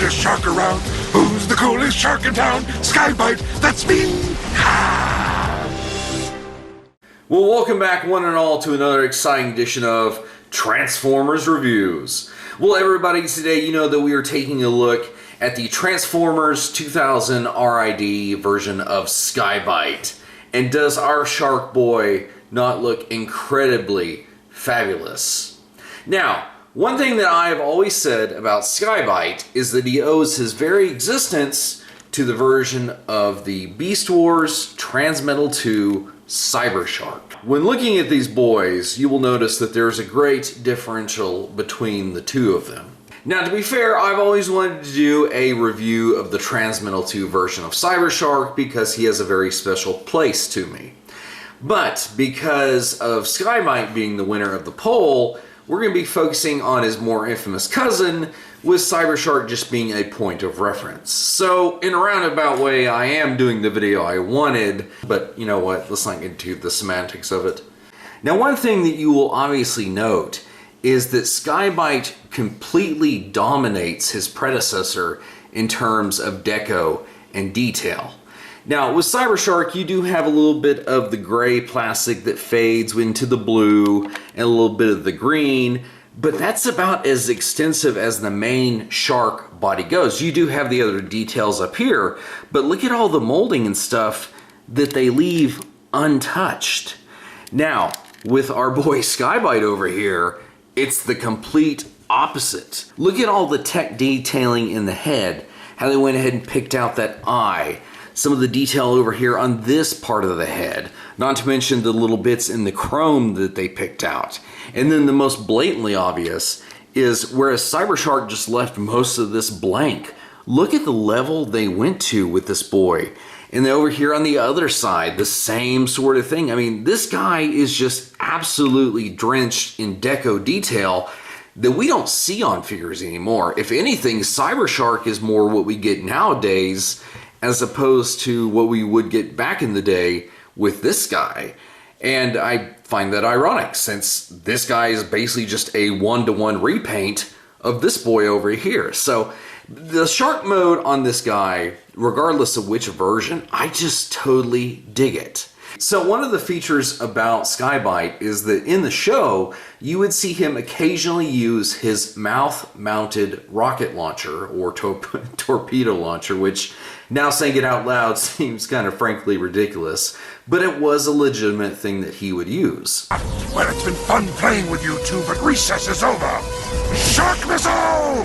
smartest shark around? Who's the coolest shark in town? Sky-Byte, that's me! Well, welcome back one and all to another exciting edition of Transformers Reviews. Well, everybody, today you know that we are taking a look at the Transformers 2000 R.I.D. version of Sky-Byte. And does our Shark Boy not look incredibly fabulous? Now, one thing that I have always said about Sky-Byte is that he owes his very existence to the version of the Beast Wars Transmetal 2 Cybershark. When looking at these boys, you will notice that there's a great differential between the two of them. Now, to be fair, I've always wanted to do a review of the Transmetal 2 version of Cybershark because he has a very special place to me. But because of Sky-Byte being the winner of the poll, we're going to be focusing on his more infamous cousin, with Cybershark just being a point of reference. So, in a roundabout way, I am doing the video I wanted, but you know what, let's not get into the semantics of it. Now, one thing that you will obviously note is that Sky-Byte completely dominates his predecessor in terms of deco and detail. Now, with Cybershark, you do have a little bit of the gray plastic that fades into the blue and a little bit of the green, but that's about as extensive as the main shark body goes. You do have the other details up here, but look at all the molding and stuff that they leave untouched. Now, with our boy Sky-Byte over here, it's the complete opposite. Look at all the tech detailing in the head, how they went ahead and picked out that eye, some of the detail over here on this part of the head, not to mention the little bits in the chrome that they picked out. And then the most blatantly obvious is whereas Cybershark just left most of this blank, look at the level they went to with this boy. And then over here on the other side, the same sort of thing. I mean, this guy is just absolutely drenched in deco detail that we don't see on figures anymore. If anything, Cybershark is more what we get nowadays as opposed to what we would get back in the day with this guy. And I find that ironic, since this guy is basically just a one-to-one repaint of this boy over here. So the shark mode on this guy, regardless of which version, I just totally dig it. So one of the features about Sky-Byte is that in the show, you would see him occasionally use his mouth-mounted rocket launcher or torpedo launcher, which now saying it out loud seems kind of frankly ridiculous, but it was a legitimate thing that he would use. Well, it's been fun playing with you two, but recess is over. Shark missile!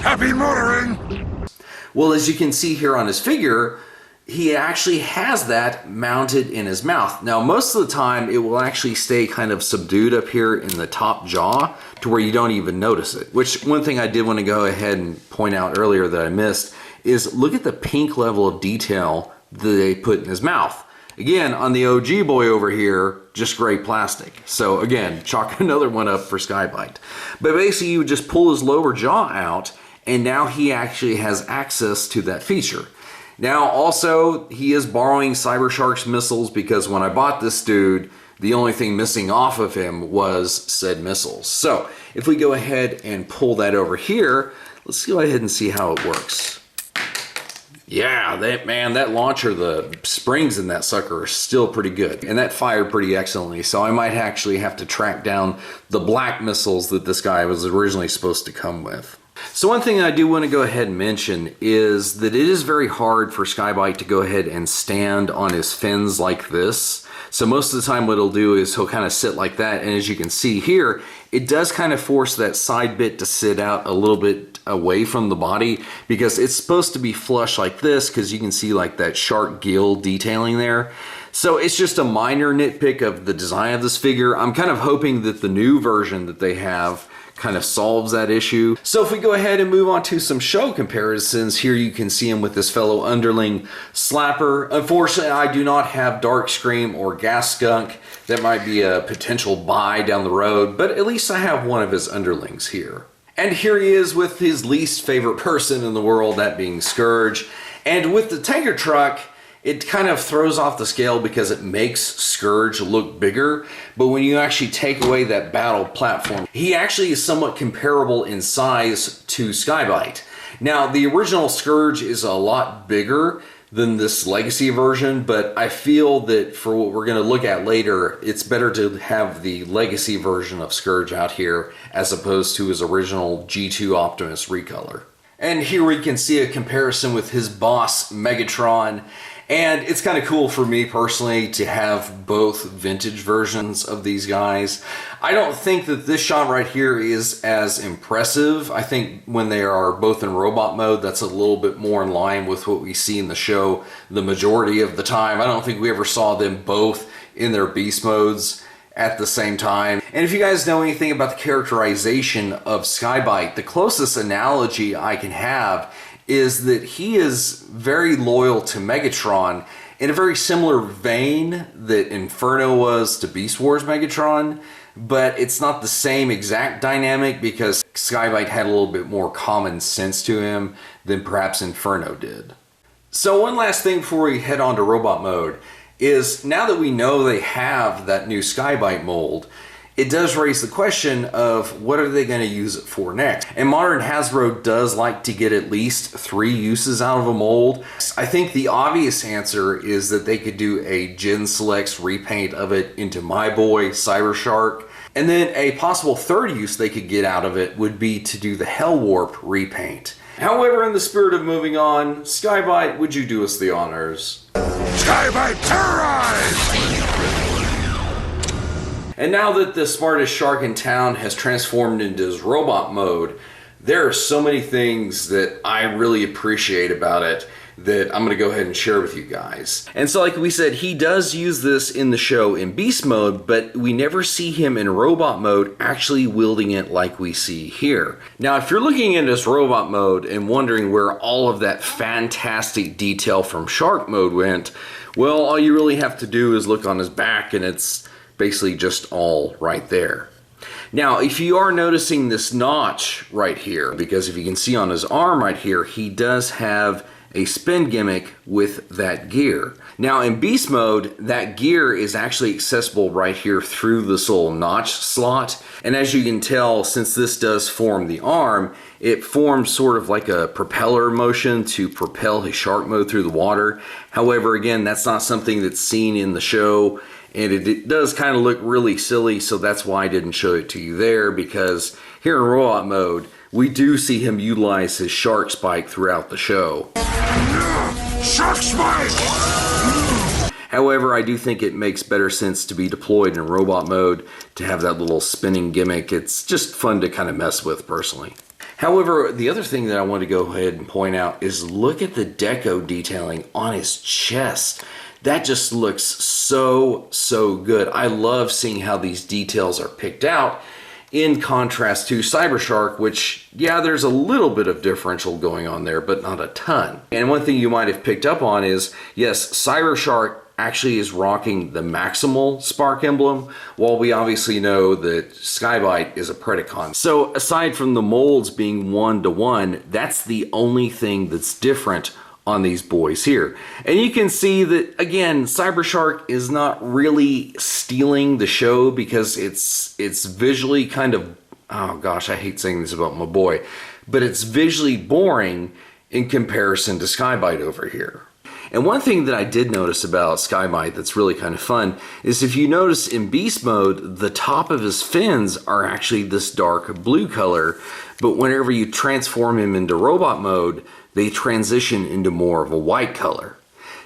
Happy motoring! Well, as you can see here on his figure, he actually has that mounted in his mouth. Now, most of the time, it will actually stay kind of subdued up here in the top jaw to where you don't even notice it. Which, one thing I did want to go ahead and point out earlier that I missed is look at the pink level of detail that they put in his mouth. Again, on the OG boy over here, just gray plastic. So again, chalk another one up for Sky-Byte. But basically, you would just pull his lower jaw out, and now he actually has access to that feature. Now, also, he is borrowing Cybershark's missiles because when I bought this dude, the only thing missing off of him was said missiles. So, if we go ahead and pull that over here, let's go ahead and see how it works. Yeah, that launcher, the springs in that sucker are still pretty good. And that fired pretty excellently, so I might actually have to track down the black missiles that this guy was originally supposed to come with. So one thing I do want to go ahead and mention is that it is very hard for Sky-Byte to go ahead and stand on his fins like this. So most of the time what he'll do is he'll kind of sit like that, and as you can see here, it does kind of force that side bit to sit out a little bit away from the body because it's supposed to be flush like this because you can see like that shark gill detailing there. So it's just a minor nitpick of the design of this figure. I'm kind of hoping that the new version that they have kind of solves that issue. So if we go ahead and move on to some show comparisons, here you can see him with his fellow underling Slapper. Unfortunately, I do not have Dark Scream or Gas Skunk. That might be a potential buy down the road, but at least I have one of his underlings here. And here he is with his least favorite person in the world, that being Scourge. And with the tanker truck, it kind of throws off the scale because it makes Scourge look bigger, but when you actually take away that battle platform, he actually is somewhat comparable in size to Sky-Byte. Now, the original Scourge is a lot bigger than this Legacy version, but I feel that for what we're going to look at later, it's better to have the Legacy version of Scourge out here as opposed to his original G2 Optimus recolor. And here we can see a comparison with his boss, Megatron. And it's kind of cool for me personally to have both vintage versions of these guys. I don't think that this shot right here is as impressive. I think when they are both in robot mode, that's a little bit more in line with what we see in the show the majority of the time. I don't think we ever saw them both in their beast modes at the same time. And if you guys know anything about the characterization of Sky-Byte, the closest analogy I can have is that he is very loyal to Megatron in a very similar vein that Inferno was to Beast Wars Megatron, but it's not the same exact dynamic because Sky-Byte had a little bit more common sense to him than perhaps Inferno did. So one last thing before we head on to robot mode is now that we know they have that new Sky-Byte mold, it does raise the question of what are they going to use it for next? And modern Hasbro does like to get at least 3 uses out of a mold. I think the obvious answer is that they could do a Gen Selects repaint of it into my boy Cybershark. And then a possible third use they could get out of it would be to do the Hell Warp repaint. However, in the spirit of moving on, Sky-Byte, would you do us the honors? Sky-Byte terrorize! And now that the smartest shark in town has transformed into his robot mode, there are so many things that I really appreciate about it that I'm going to go ahead and share with you guys. And so like we said, he does use this in the show in beast mode, but we never see him in robot mode actually wielding it like we see here. Now, if you're looking at his robot mode and wondering where all of that fantastic detail from shark mode went, well, all you really have to do is look on his back and it's basically just all right there. Now, if you are noticing this notch right here, because if you can see on his arm right here, he does have a spin gimmick with that gear. Now in beast mode, that gear is actually accessible right here through this little notch slot. And as you can tell, since this does form the arm, it forms sort of like a propeller motion to propel his shark mode through the water. However, again, that's not something that's seen in the show. And it does kind of look really silly, so that's why I didn't show it to you there, because here in robot mode, we do see him utilize his shark spike throughout the show. Shark spike! However, I do think it makes better sense to be deployed in robot mode to have that little spinning gimmick. It's just fun to kind of mess with personally. However, the other thing that I want to go ahead and point out is look at the deco detailing on his chest. That just looks so good. I love seeing how these details are picked out in contrast to Cybershark, which, yeah, there's a little bit of differential going on there, but not a ton. And one thing you might have picked up on is, yes, Cybershark actually is rocking the Maximal spark emblem, while we obviously know that Sky-Byte is a Predacon. So aside from the molds being 1-to-1, that's the only thing that's different on these boys here. And you can see that, again, Cybershark is not really stealing the show because it's visually kind of, oh gosh, I hate saying this about my boy, but it's visually boring in comparison to Sky-Byte over here. And one thing that I did notice about Sky-Byte that's really kind of fun is if you notice in beast mode, the top of his fins are actually this dark blue color, but whenever you transform him into robot mode, they transition into more of a white color.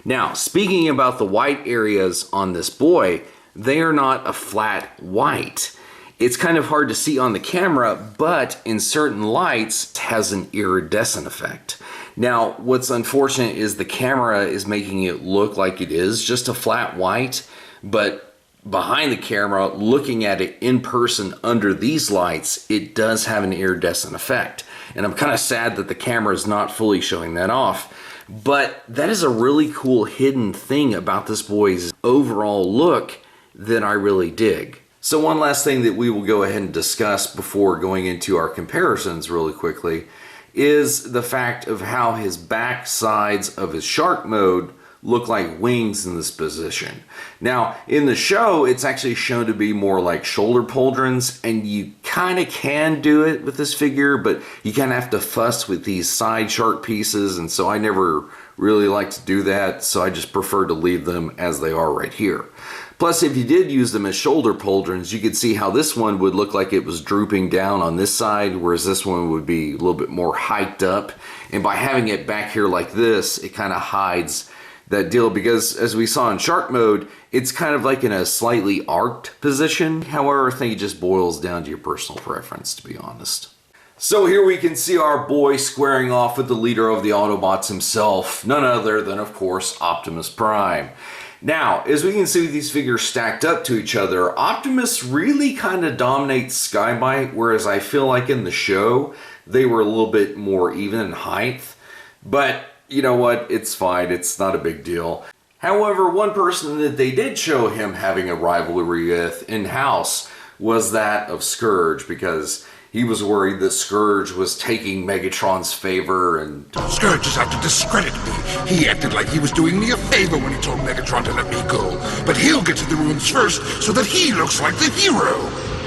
Now, speaking about the white areas on this boy, they are not a flat white. It's kind of hard to see on the camera, but in certain lights, it has an iridescent effect. Now, what's unfortunate is the camera is making it look like it is just a flat white, but behind the camera, looking at it in person under these lights, it does have an iridescent effect. And I'm kind of sad that the camera is not fully showing that off. But that is a really cool hidden thing about this boy's overall look that I really dig. So one last thing that we will go ahead and discuss before going into our comparisons really quickly is the fact of how his back sides of his shark mode look like wings in this position. Now, in the show, it's actually shown to be more like shoulder pauldrons, and you kind of can do it with this figure, but you kind of have to fuss with these side shark pieces, and so I never really like to do that, so I just prefer to leave them as they are right here. Plus, if you did use them as shoulder pauldrons, you could see how this one would look like it was drooping down on this side, whereas this one would be a little bit more hiked up. And by having it back here like this, it kind of hides that deal, because as we saw in shark mode, it's kind of like in a slightly arced position. However, I think it just boils down to your personal preference, to be honest. So here we can see our boy squaring off with the leader of the Autobots himself, none other than, of course, Optimus Prime. Now, as we can see with these figures stacked up to each other, Optimus really kind of dominates Sky-Byte, whereas I feel like in the show, they were a little bit more even in height. But you know what? It's fine. It's not a big deal. However, one person that they did show him having a rivalry with in-house was that of Scourge, because he was worried that Scourge was taking Megatron's favor and... Scourge is out to discredit me. He acted like he was doing me a favor when he told Megatron to let me go. But he'll get to the ruins first so that he looks like the hero.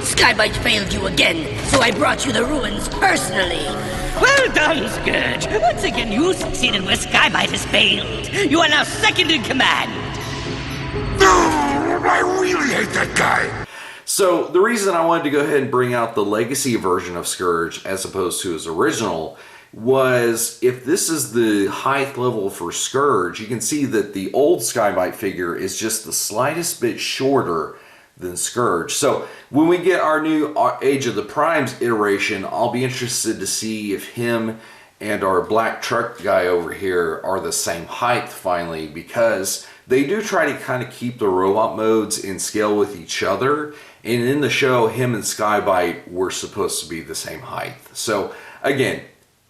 Sky-Byte failed you again, so I brought you the ruins personally. Well done, Scourge. Once again, you succeeded where Sky-Byte has failed. You are now second in command. No, I really hate that guy. So the reason I wanted to go ahead and bring out the legacy version of Scourge as opposed to his original was, if this is the height level for Scourge, you can see that the old Sky-Byte figure is just the slightest bit shorter than Scourge. So when we get our new Age of the Primes iteration, I'll be interested to see if him and our black truck guy over here are the same height finally, because they do try to kind of keep the robot modes in scale with each other. And in the show, him and Sky-Byte were supposed to be the same height. So again,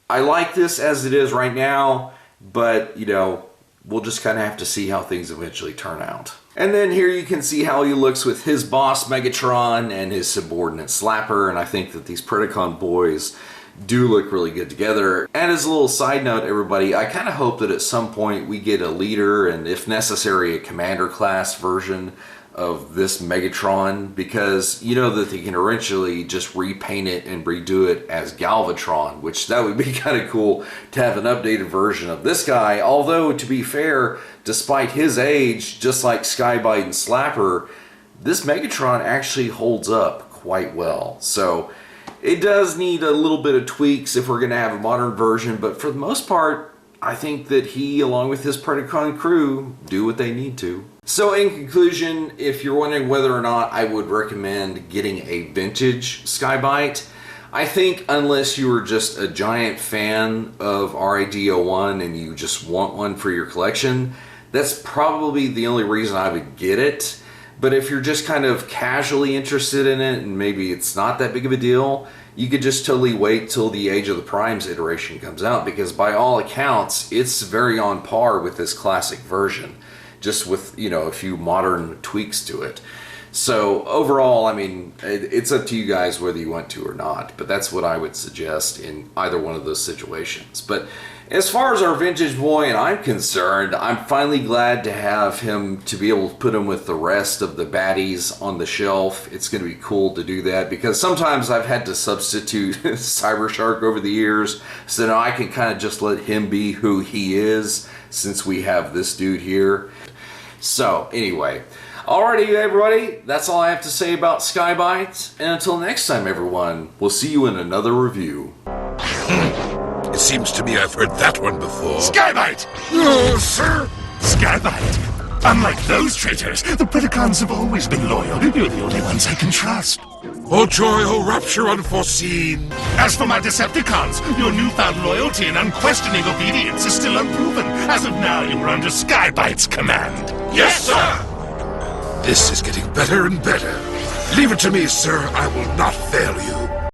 I like this as it is right now, but you know, we'll just kind of have to see how things eventually turn out. And then here you can see how he looks with his boss Megatron and his subordinate Slapper, and I think that these Predacon boys do look really good together. And as a little side note, everybody, I kind of hope that at some point we get a leader and, if necessary, a commander class version of this Megatron, because you know that they can eventually just repaint it and redo it as Galvatron, which that would be kind of cool to have an updated version of this guy. Although, to be fair, despite his age, just like Sky-Byte and Slapper, this Megatron actually holds up quite well. So it does need a little bit of tweaks if we're going to have a modern version, but for the most part, I think that he, along with his Predacon crew, do what they need to. So in conclusion, if you're wondering whether or not I would recommend getting a vintage Sky-Byte, I think unless you were just a giant fan of R.I.D. 01 and you just want one for your collection, that's probably the only reason I would get it. But if you're just kind of casually interested in it and maybe it's not that big of a deal, you could just totally wait till the Age of the Primes iteration comes out, because by all accounts, it's very on par with this classic version, just with, you know, a few modern tweaks to it. So overall, I mean, it's up to you guys whether you want to or not, but that's what I would suggest in either one of those situations. But as far as our vintage boy and I'm concerned, I'm finally glad to have him, to be able to put him with the rest of the baddies on the shelf. It's going to be cool to do that, because sometimes I've had to substitute Cybershark over the years, so now I can kind of just let him be who he is since we have this dude here. So anyway, alrighty everybody, that's all I have to say about Sky-Byte, and until next time everyone, we'll see you in another review. It seems to me I've heard that one before. Sky-Byte! Oh, sir! Sky-Byte. Unlike those traitors, the Predacons have always been loyal. You're the only ones I can trust. Oh joy, oh rapture unforeseen. As for my Decepticons, your newfound loyalty and unquestioning obedience is still unproven. As of now, you are under Sky-Byte's command. Yes, sir! This is getting better and better. Leave it to me, sir. I will not fail you.